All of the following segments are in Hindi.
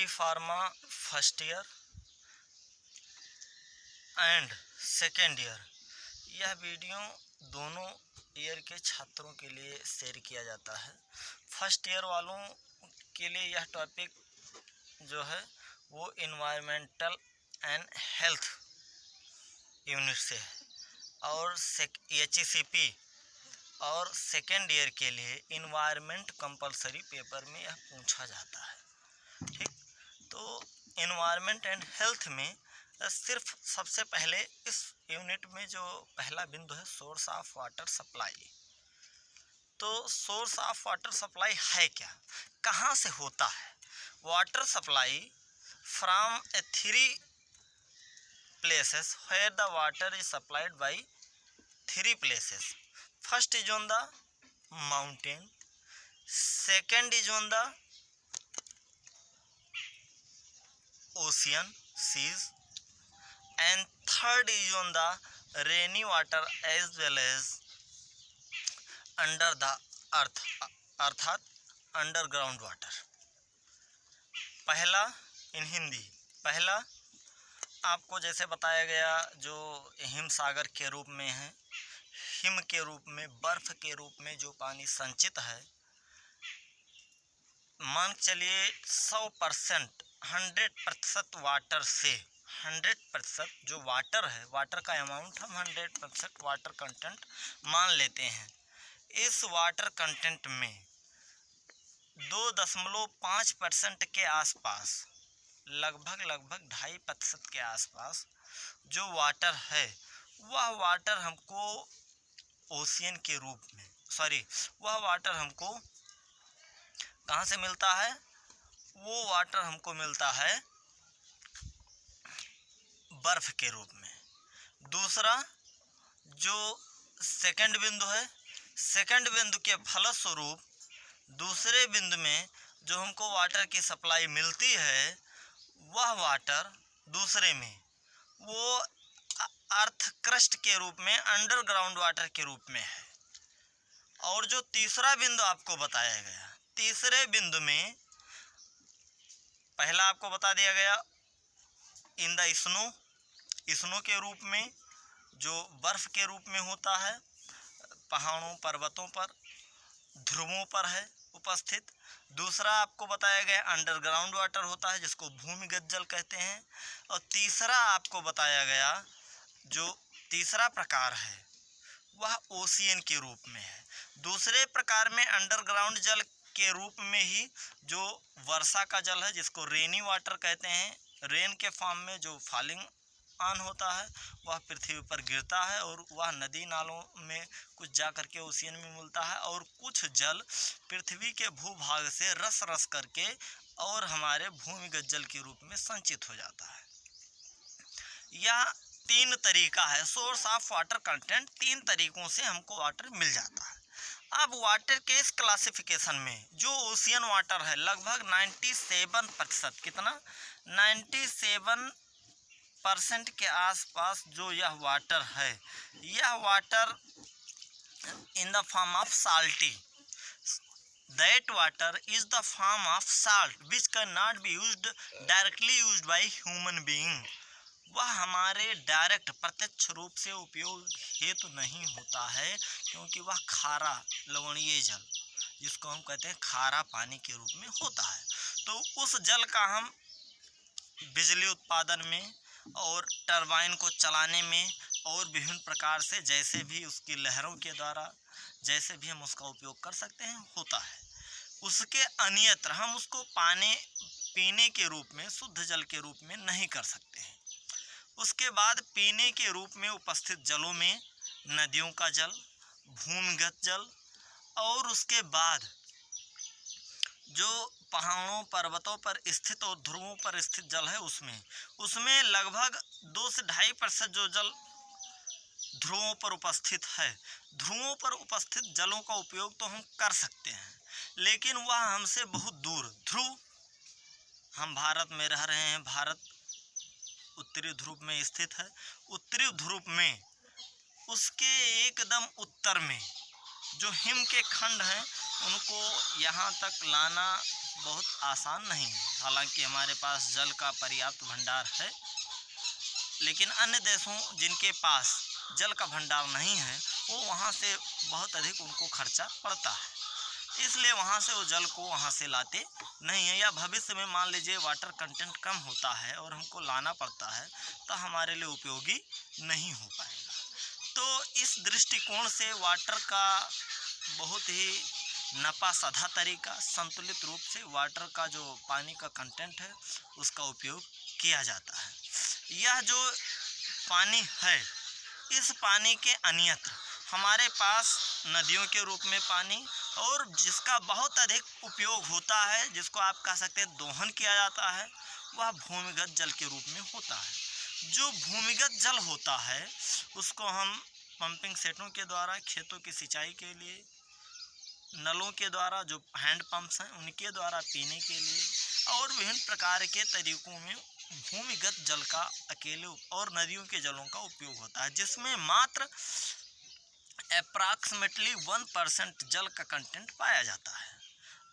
D pharma first year and second year, यह वीडियो दोनों ईयर के छात्रों के लिए शेयर किया जाता है। फर्स्ट ईयर वालों के लिए यह टॉपिक जो है वो इन्वायरमेंटल एंड हेल्थ यूनिट से है और HECP और सेकेंड ईयर के लिए इन्वायरमेंट कंपलसरी पेपर में यह पूछा जाता है। ठीक, तो इन्वायरमेंट एंड हेल्थ में सिर्फ सबसे पहले इस यूनिट में जो पहला बिंदु है सोर्स ऑफ वाटर सप्लाई। तो सोर्स ऑफ वाटर सप्लाई है क्या, कहाँ से होता है? Water supply from A 3 places where the water is supplied by 3 places. First is on the mountain, second is on the ocean, seas, and third is on the rainy water as well as under the earth, अर्थात अंडरग्राउंड वाटर। पहला इन हिंदी, पहला आपको जैसे बताया गया जो हिम सागर के रूप में है, हिम के रूप में, बर्फ के रूप में जो पानी संचित है, मान चलिए 100% 100% वाटर से 100% जो वाटर है, वाटर का अमाउंट हम 100% वाटर कंटेंट मान लेते हैं। इस वाटर कंटेंट में 2.5% के आसपास, लगभग 2.5% के आसपास जो वाटर है, वह वाटर हमको ओशियन के रूप में, वह वाटर हमको कहाँ से मिलता है? वो वाटर हमको मिलता है बर्फ के रूप में। दूसरा जो सेकंड बिंदु है, सेकंड बिंदु के फलस्वरूप दूसरे बिंदु में जो हमको वाटर की सप्लाई मिलती है, वह वाटर दूसरे में वो अर्थ क्रस्ट के रूप में, अंडरग्राउंड वाटर के रूप में है। और जो तीसरा बिंदु आपको बताया गया, तीसरे बिंदु में पहला आपको बता दिया गया इन द स्नो के रूप में, जो बर्फ के रूप में होता है, पहाड़ों पर्वतों पर, ध्रुवों पर है उपस्थित। दूसरा आपको बताया गया अंडरग्राउंड वाटर होता है जिसको भूमिगत जल कहते हैं। और तीसरा आपको बताया गया जो तीसरा प्रकार है वह ओशियन के रूप में है। दूसरे प्रकार में अंडरग्राउंड जल के रूप में ही जो वर्षा का जल है जिसको रेनी वाटर कहते हैं, रेन के फॉर्म में जो फॉलिंग ऑन होता है वह पृथ्वी पर गिरता है और वह नदी नालों में कुछ जा करके ओशियन में मिलता है, और कुछ जल पृथ्वी के भूभाग से रस रस करके और हमारे भूमिगत जल के रूप में संचित हो जाता है। यह 3 तरीका है सोर्स ऑफ वाटर कंटेंट। 3 तरीकों से हमको वाटर मिल जाता है। अब वाटर के इस क्लासिफिकेशन में जो ओशियन वाटर है, लगभग 97%, कितना 97% के आसपास जो यह वाटर है, यह water in the form of salty, that water is the form of salt which can not be used directly used by human being. वह हमारे डायरेक्ट प्रत्यक्ष रूप से उपयोग हेतु नहीं होता है क्योंकि वह खारा लवणीय जल, जिसको हम कहते हैं खारा पानी के रूप में होता है। तो उस जल का हम बिजली उत्पादन में और टरबाइन को चलाने में और विभिन्न प्रकार से, जैसे भी उसकी लहरों के द्वारा जैसे भी हम उसका उपयोग कर सकते हैं, होता है। उसके अन्यत्र हम उसको पीने के रूप में, शुद्ध जल के रूप में नहीं कर सकते हैं। उसके बाद पीने के रूप में उपस्थित जलों में नदियों का जल, भूमिगत जल, और उसके बाद जो पहाड़ों पर्वतों पर स्थित और ध्रुवों पर स्थित जल है, उसमें लगभग 2 से 2.5% जो जल ध्रुवों पर उपस्थित है। ध्रुवों पर उपस्थित जलों का उपयोग तो हम कर सकते हैं, लेकिन वह हमसे बहुत दूर, ध्रुव, हम भारत में रह रहे हैं, भारत उत्तरी ध्रुव में स्थित है। उत्तरी ध्रुव में उसके एकदम उत्तर में जो हिम के खंड हैं, उनको यहाँ तक लाना बहुत आसान नहीं है। हालांकि हमारे पास जल का पर्याप्त भंडार है, लेकिन अन्य देशों जिनके पास जल का भंडार नहीं है वो वहाँ से बहुत अधिक उनको खर्चा पड़ता है, इसलिए वहाँ से वो जल को वहाँ से लाते नहीं है। या भविष्य में मान लीजिए वाटर कंटेंट कम होता है और हमको लाना पड़ता है तो हमारे लिए उपयोगी नहीं हो पाएगा। तो इस दृष्टिकोण से वाटर का बहुत ही नपा साधा तरीका, संतुलित रूप से वाटर का जो पानी का कंटेंट है उसका उपयोग किया जाता है। यह जो पानी है, इस पानी के अन्यत्र हमारे पास नदियों के रूप में पानी, और जिसका बहुत अधिक उपयोग होता है, जिसको आप कह सकते हैं दोहन किया जाता है, वह भूमिगत जल के रूप में होता है। जो भूमिगत जल होता है उसको हम पंपिंग सेटों के द्वारा खेतों की सिंचाई के लिए, नलों के द्वारा जो हैंड पंप्स हैं उनके द्वारा पीने के लिए, और विभिन्न प्रकार के तरीकों में भूमिगत जल का अकेले और नदियों के जलों का उपयोग होता है, जिसमें मात्र अप्रॉक्सीमेटली 1% जल का कंटेंट पाया जाता है।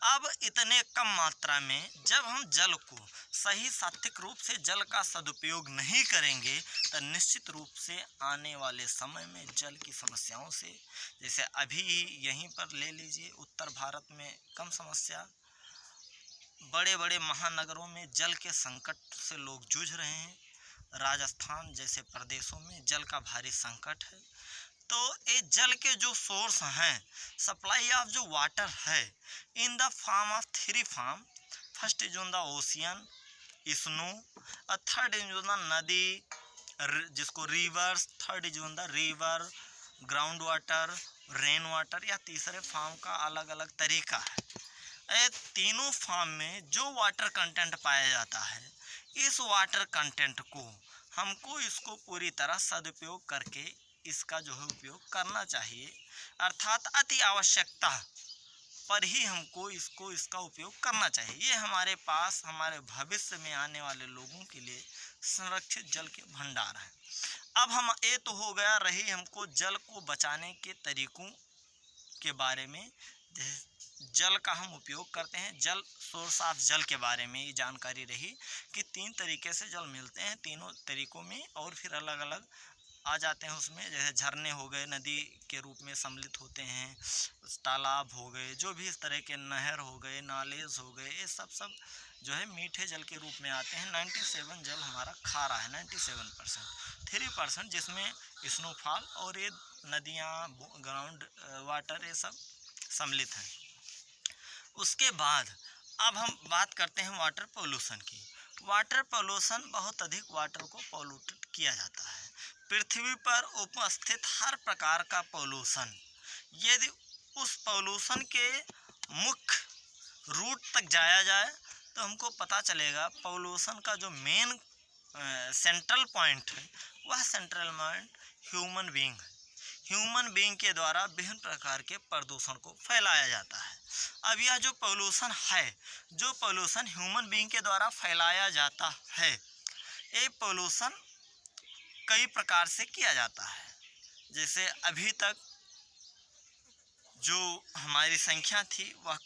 अब इतने कम मात्रा में जब हम जल को सही सात्विक रूप से जल का सदुपयोग नहीं करेंगे तो निश्चित रूप से आने वाले समय में जल की समस्याओं से, जैसे अभी यहीं पर ले लीजिए उत्तर भारत में कम समस्या, बड़े बड़े महानगरों में जल के संकट से लोग जूझ रहे हैं, राजस्थान जैसे प्रदेशों में जल का भारी संकट है। तो ये जल के जो सोर्स हैं, सप्लाई ऑफ जो वाटर है in the form of 3 form, first is on the ocean, snow, और थर्ड इज ऑन द नदी जिसको reverse, third is on the river, ground water, rain water, या तीसरे फॉर्म का अलग अलग तरीका है। ये तीनों फॉर्म में जो वाटर कंटेंट पाया जाता है, इस वाटर कंटेंट को हमको इसको पूरी तरह सदुपयोग करके इसका जो है उपयोग करना चाहिए, अर्थात अति आवश्यकता पर ही हमको इसका उपयोग करना चाहिए। ये हमारे पास हमारे भविष्य में आने वाले लोगों के लिए संरक्षित जल के भंडार हैं। अब हम ये तो हो गया रही हमको जल को बचाने के तरीकों के बारे में, जल का हम उपयोग करते हैं, जल सोर्स ऑफ जल के बारे में ये जानकारी रही कि 3 तरीके से जल मिलते हैं, तीनों तरीकों में, और फिर अलग अलग आ जाते हैं उसमें, जैसे झरने हो गए नदी के रूप में सम्मिलित होते हैं, तालाब हो गए, जो भी इस तरह के नहर हो गए, नालेज हो गए, ये सब जो है मीठे जल के रूप में आते हैं। 97 जल हमारा खारा है, 97%, 3% जिसमें स्नोफॉल और ये नदियाँ, ग्राउंड वाटर, ये सब सम्मिलित हैं। उसके बाद अब हम बात करते हैं वाटर पोल्यूशन की। वाटर पोल्यूशन, बहुत अधिक वाटर को पोल्यूटेड किया जाता है। पृथ्वी पर उपस्थित हर प्रकार का पोल्यूशन, यदि उस पोल्यूशन के मुख्य रूट तक जाया जाए तो हमको पता चलेगा पोल्यूशन का जो मेन सेंट्रल पॉइंट है वह सेंट्रल पॉइंट ह्यूमन बीइंग है। ह्यूमन बीइंग के द्वारा विभिन्न प्रकार के प्रदूषण को फैलाया जाता है। अब यह जो पोल्यूशन है, जो पोल्यूशन ह्यूमन बीइंग के द्वारा फैलाया जाता है, ये पोल्यूशन कई प्रकार से किया जाता है। जैसे अभी तक जो हमारी संख्या थी वह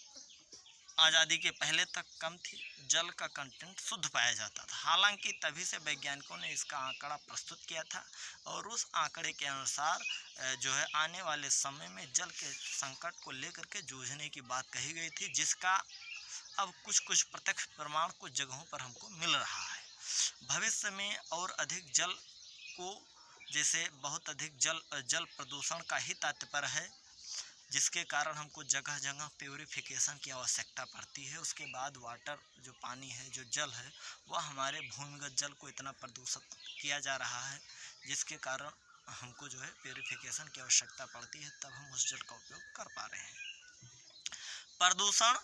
आज़ादी के पहले तक कम थी, जल का कंटेंट शुद्ध पाया जाता था। हालांकि तभी से वैज्ञानिकों ने इसका आंकड़ा प्रस्तुत किया था और उस आंकड़े के अनुसार जो है आने वाले समय में जल के संकट को लेकर के जूझने की बात कही गई थी, जिसका अब कुछ प्रत्यक्ष प्रमाण कुछ जगहों पर हमको मिल रहा है। भविष्य में और अधिक जल को, जैसे बहुत अधिक जल प्रदूषण का ही तात्पर्य है, जिसके कारण हमको जगह जगह प्यूरिफिकेशन की आवश्यकता पड़ती है। उसके बाद वाटर जो पानी है, जो जल है, वह हमारे भूमिगत जल को इतना प्रदूषित किया जा रहा है जिसके कारण हमको जो है प्यूरिफिकेशन की आवश्यकता पड़ती है, तब हम उस जल का उपयोग कर पा रहे हैं। प्रदूषण,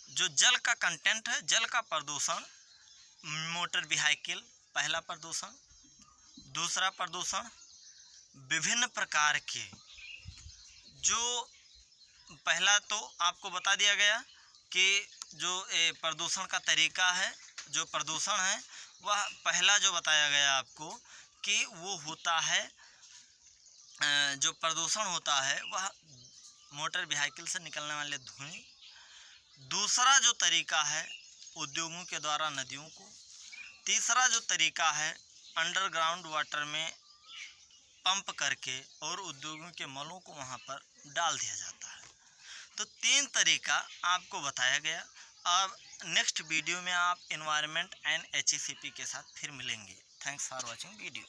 जो जल का कंटेंट है, जल का प्रदूषण, मोटर व्हीकल पहला प्रदूषण। दूसरा प्रदूषण विभिन्न प्रकार के, जो पहला तो आपको बता दिया गया कि जो प्रदूषण का तरीका है, जो प्रदूषण है वह पहला जो बताया गया आपको कि वो होता है, जो प्रदूषण होता है वह मोटर व्हीकल से निकलने वाले धुएं, दूसरा जो तरीका है उद्योगों के द्वारा नदियों को, तीसरा जो तरीका है अंडरग्राउंड वाटर में पंप करके और उद्योगों के मलों को वहाँ पर डाल दिया जाता है। तो 3 तरीका आपको बताया गया। अब नेक्स्ट वीडियो में आप एनवायरनमेंट एंड HACCP के साथ फिर मिलेंगे। Thanks for watching video.